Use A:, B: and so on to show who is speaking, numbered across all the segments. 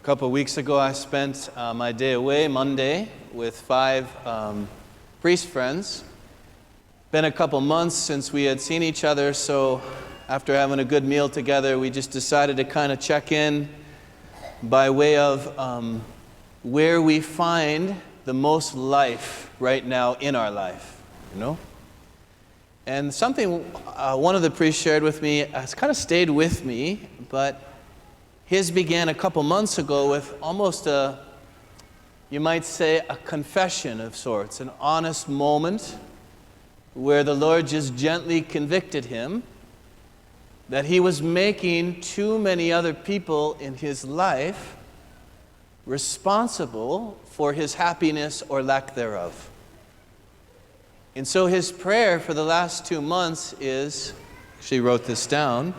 A: A couple of weeks ago, I spent my day away, Monday, with 5 priest friends. Been a couple months since we had seen each other, so after having a good meal together, we just decided to kind of check in by way of where we find the most life right now in our life, you know? And something one of the priests shared with me has kind of stayed with me, but his began a couple months ago with almost you might say, a confession of sorts, an honest moment where the Lord just gently convicted him that he was making too many other people in his life responsible for his happiness or lack thereof. And so his prayer for the last 2 months is, she wrote this down,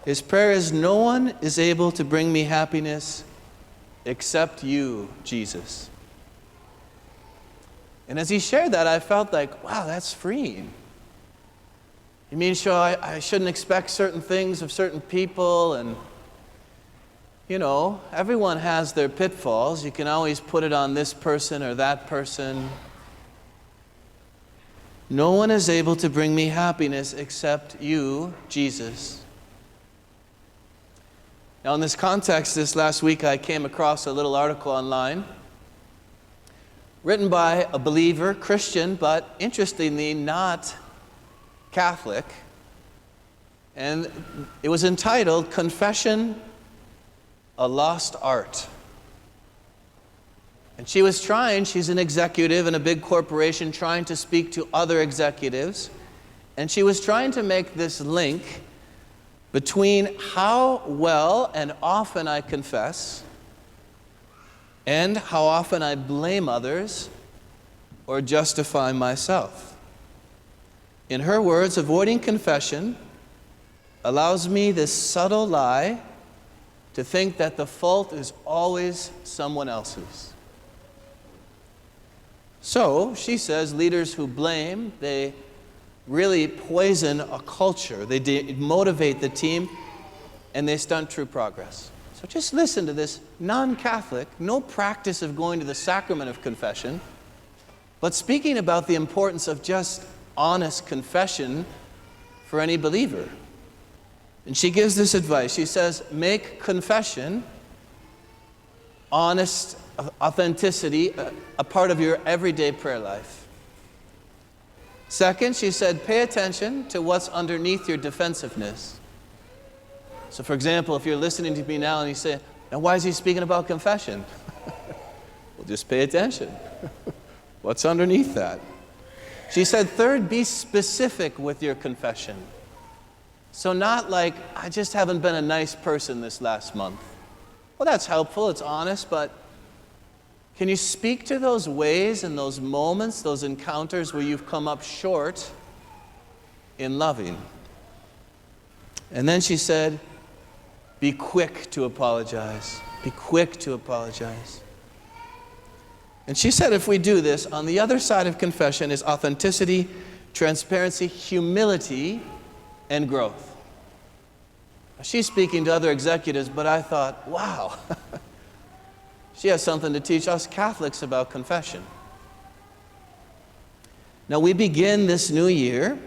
A: his prayer is, no one is able to bring me happiness except you, Jesus. And as he shared that, I felt like, wow, that's freeing. You mean, sure, I shouldn't expect certain things of certain people, and, you know, everyone has their pitfalls. You can always put it on this person or that person. No one is able to bring me happiness except you, Jesus. Now, in this context, this last week I came across a little article online written by a believer, Christian, but interestingly not Catholic. And it was entitled, Confession, a Lost Art. And she's an executive in a big corporation trying to speak to other executives. And she was trying to make this link between how well and often I confess and how often I blame others or justify myself. In her words, avoiding confession allows me this subtle lie to think that the fault is always someone else's. So, she says, leaders who blame, they really poison a culture. They demotivate the team, and they stunt true progress. So just listen to this non-Catholic, no practice of going to the sacrament of confession, but speaking about the importance of just honest confession for any believer. And she gives this advice. She says, make confession, honest authenticity, a part of your everyday prayer life. Second, she said, pay attention to what's underneath your defensiveness. So, for example, if you're listening to me now and you say, now why is he speaking about confession? Well, just pay attention. What's underneath that? She said, third, be specific with your confession. So not like, I just haven't been a nice person this last month. Well, that's helpful, it's honest, but can you speak to those ways and those moments, those encounters where you've come up short in loving? And then she said, be quick to apologize. Be quick to apologize. And she said if we do this, on the other side of confession is authenticity, transparency, humility, and growth. She's speaking to other executives, but I thought, wow. She has something to teach us Catholics about confession. Now, we begin this new year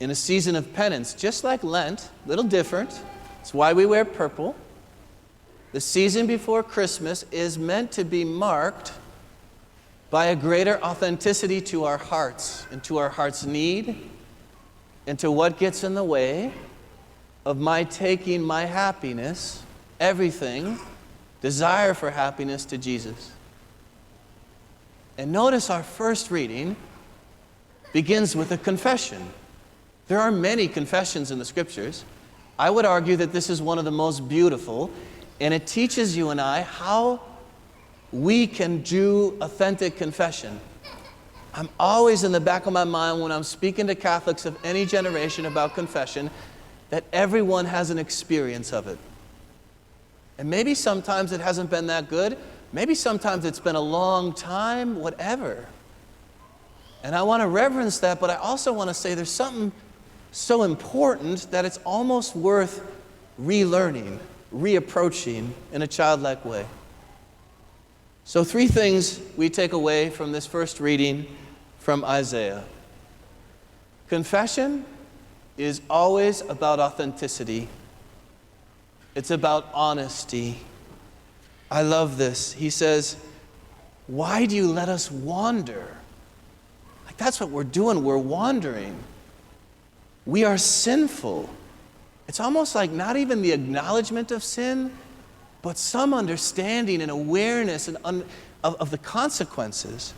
A: in a season of penance, just like Lent, a little different. It's why we wear purple. The season before Christmas is meant to be marked by a greater authenticity to our hearts and to our heart's need and to what gets in the way of my taking my happiness, everything, desire for happiness to Jesus. And notice our first reading begins with a confession. There are many confessions in the scriptures. I would argue that this is one of the most beautiful, and it teaches you and I how we can do authentic confession. I'm always in the back of my mind when I'm speaking to Catholics of any generation about confession that everyone has an experience of it. And maybe sometimes it hasn't been that good. Maybe sometimes it's been a long time, whatever. And I want to reverence that, but I also want to say there's something so important that it's almost worth relearning. reapproaching in a childlike way. So 3 things we take away from this first reading from Isaiah. Confession is always about authenticity. It's about honesty. I love this. He says, why do you let us wander? Like, that's what we're doing. We're wandering. We are sinful. It's almost like not even the acknowledgement of sin, but some understanding and awareness of the consequences.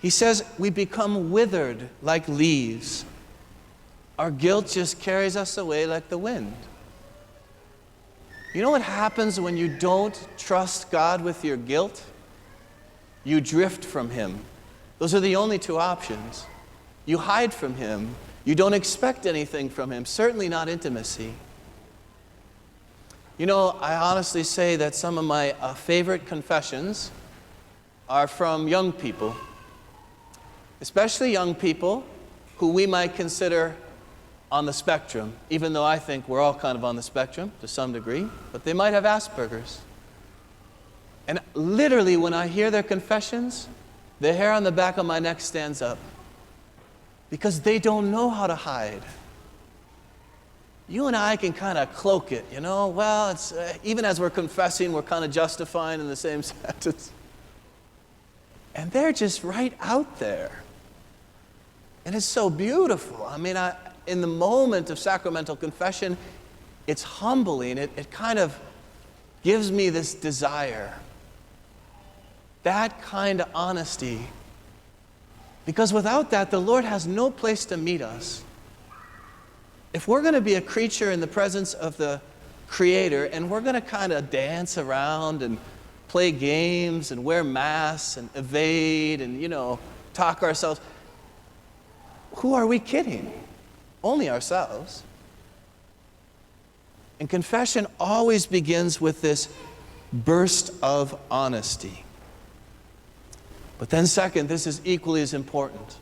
A: He says we become withered like leaves. Our guilt just carries us away like the wind. You know what happens when you don't trust God with your guilt? You drift from Him. Those are the only 2 options. You hide from Him. You don't expect anything from Him, certainly not intimacy. You know, I honestly say that some of my favorite confessions are from young people, especially young people who we might consider on the spectrum, even though I think we're all kind of on the spectrum to some degree, but they might have Asperger's. And literally, when I hear their confessions, the hair on the back of my neck stands up because they don't know how to hide. You and I can kind of cloak it, you know? Well, it's even as we're confessing, we're kind of justifying in the same sentence. And they're just right out there. And it's so beautiful. I mean, in the moment of sacramental confession, it's humbling. It kind of gives me this desire. That kind of honesty. Because without that, the Lord has no place to meet us. If we're going to be a creature in the presence of the Creator, and we're going to kind of dance around and play games and wear masks and evade and, talk ourselves, who are we kidding? Only ourselves. And confession always begins with this burst of honesty. But then second, this is equally as important.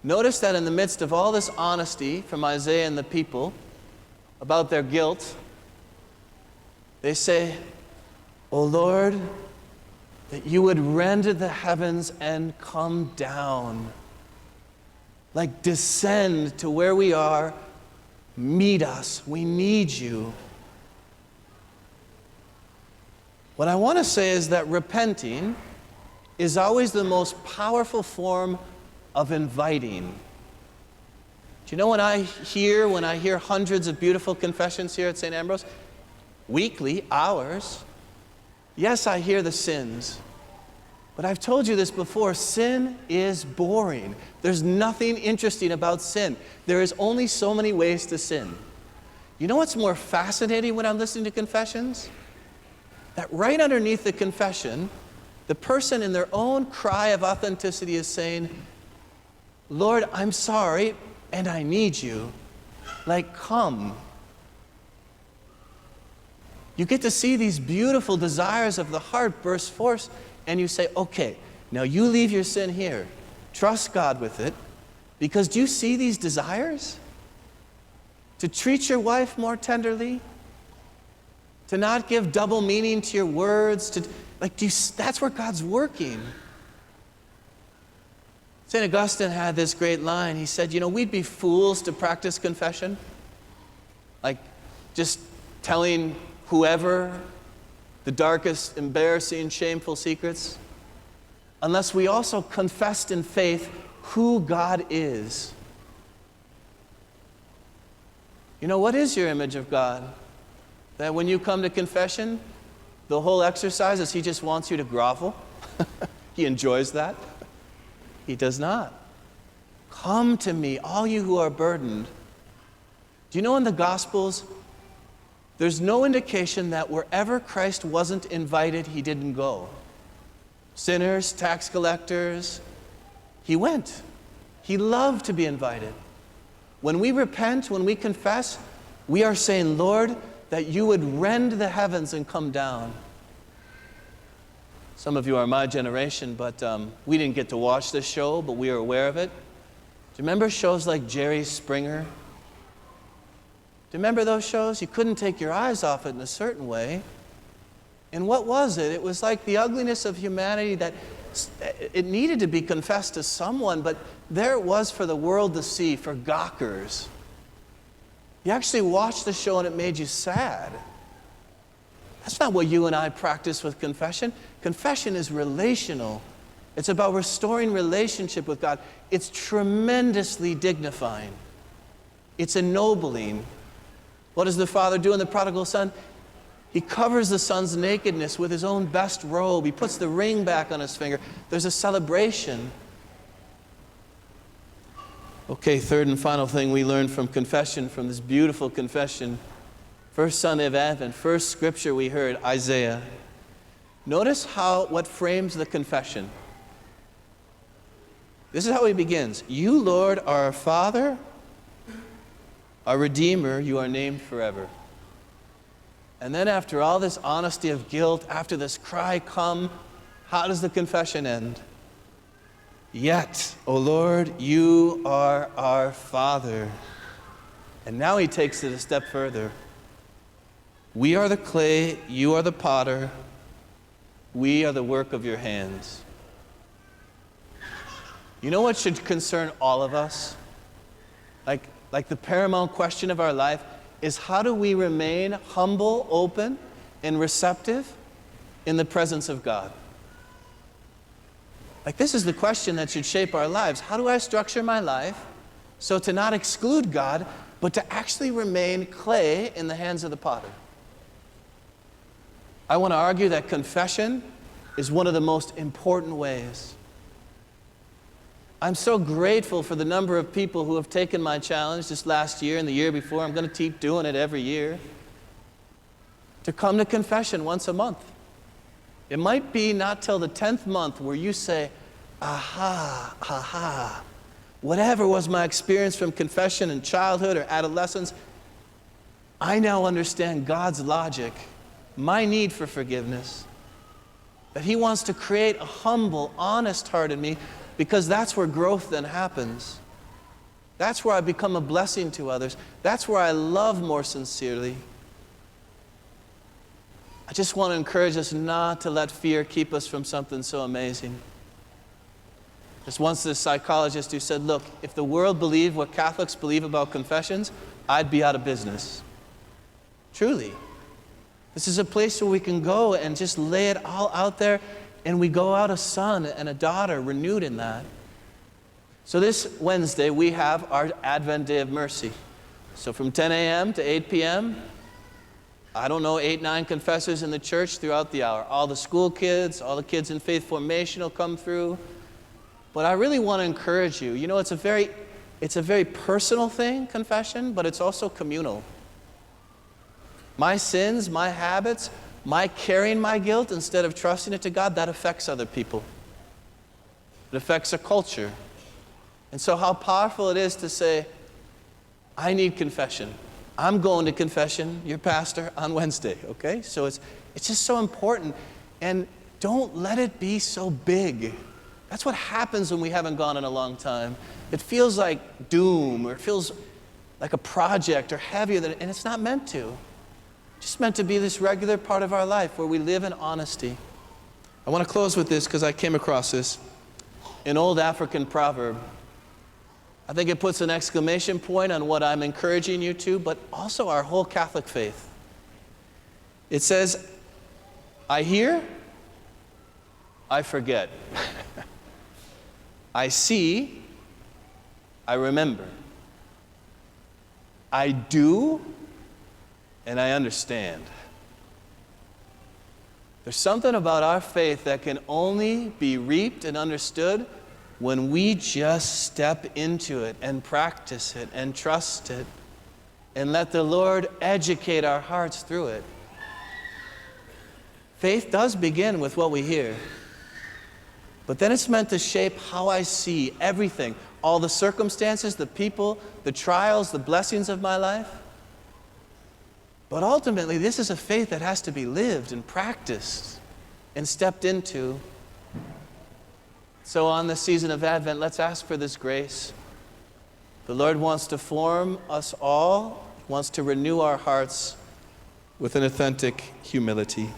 A: Notice that in the midst of all this honesty from Isaiah and the people about their guilt, they say, "O Lord, that you would rend the heavens and come down." Like descend to where we are, meet us. We need you. What I want to say is that repenting is always the most powerful form of inviting. Do you know when I hear hundreds of beautiful confessions here at St. Ambrose? Weekly, ours. Yes, I hear the sins. But I've told you this before, sin is boring. There's nothing interesting about sin. There is only so many ways to sin. You know what's more fascinating when I'm listening to confessions? That right underneath the confession, the person in their own cry of authenticity is saying, "Lord, I'm sorry, and I need you. Like, come." You get to see these beautiful desires of the heart burst forth, and you say, "Okay, now you leave your sin here. Trust God with it." Because do you see these desires? To treat your wife more tenderly, to not give double meaning to your words, that's where God's working. St. Augustine had this great line. He said, we'd be fools to practice confession. Like just telling whoever the darkest, embarrassing, shameful secrets, unless we also confessed in faith who God is. What is your image of God? That when you come to confession, the whole exercise is He just wants you to grovel? He enjoys that? He does not. Come to me, all you who are burdened. Do you know in the Gospels, there's no indication that wherever Christ wasn't invited, He didn't go. Sinners, tax collectors, He went. He loved to be invited. When we repent, when we confess, we are saying, "Lord, that you would rend the heavens and come down." Some of you are my generation, but we didn't get to watch this show, but we are aware of it. Do you remember shows like Jerry Springer? Do you remember those shows? You couldn't take your eyes off it in a certain way. And what was it? It was like the ugliness of humanity that it needed to be confessed to someone, but there it was for the world to see, for gawkers. You actually watched the show and it made you sad. That's not what you and I practice with confession. Confession is relational. It's about restoring relationship with God. It's tremendously dignifying. It's ennobling. What does the father do in the prodigal son? He covers the son's nakedness with his own best robe. He puts the ring back on his finger. There's a celebration. Okay, third and final thing we learned from confession, from this beautiful confession. First Sunday of Advent, first scripture we heard, Isaiah. Notice what frames the confession. This is how he begins. You, Lord, are our Father, our Redeemer. You are named forever. And then after all this honesty of guilt, after this cry come, how does the confession end? Yet, O Lord, you are our Father. And now he takes it a step further. We are the clay, you are the potter. We are the work of your hands. You know what should concern all of us? Like the paramount question of our life is, how do we remain humble, open, and receptive in the presence of God? Like, this is the question that should shape our lives. How do I structure my life so to not exclude God, but to actually remain clay in the hands of the potter? I want to argue that confession is one of the most important ways. I'm so grateful for the number of people who have taken my challenge this last year and the year before. I'm going to keep doing it every year. To come to confession once a month. It might be not till the 10th month where you say, aha, whatever was my experience from confession in childhood or adolescence, I now understand God's logic, my need for forgiveness, that he wants to create a humble, honest heart in me, because that's where growth then happens. That's where I become a blessing to others. That's where I love more sincerely. I just want to encourage us not to let fear keep us from something so amazing. There's once this psychologist who said, look, if the world believed what Catholics believe about confessions, I'd be out of business. Truly. This is a place where we can go and just lay it all out there, and we go out a son and a daughter renewed in that. So this Wednesday, we have our Advent Day of Mercy. So from 10 a.m. to 8 p.m., 8-9 confessors in the church throughout the hour. All the school kids, all the kids in faith formation will come through. But I really want to encourage you. You know, it's a very personal thing, confession, but it's also communal. My sins, my habits, my carrying my guilt instead of trusting it to God, that affects other people. It affects a culture. And so how powerful it is to say, I need confession. I'm going to confession, your pastor, on Wednesday, okay? So it's just so important. And don't let it be so big. That's what happens when we haven't gone in a long time. It feels like doom, or it feels like a project, or heavier than, and it's not meant to. It's just meant to be this regular part of our life where we live in honesty. I want to close with this because I came across this. An old African proverb. I think it puts an exclamation point on what I'm encouraging you to, but also our whole Catholic faith. It says, I hear, I forget. I see, I remember. I do, and I understand. There's something about our faith that can only be reaped and understood when we just step into it and practice it and trust it and let the Lord educate our hearts through it. Faith does begin with what we hear, but then it's meant to shape how I see everything, all the circumstances, the people, the trials, the blessings of my life. But ultimately, this is a faith that has to be lived and practiced and stepped into. So on this season of Advent, let's ask for this grace. The Lord wants to form us all wants to renew our hearts with an authentic humility.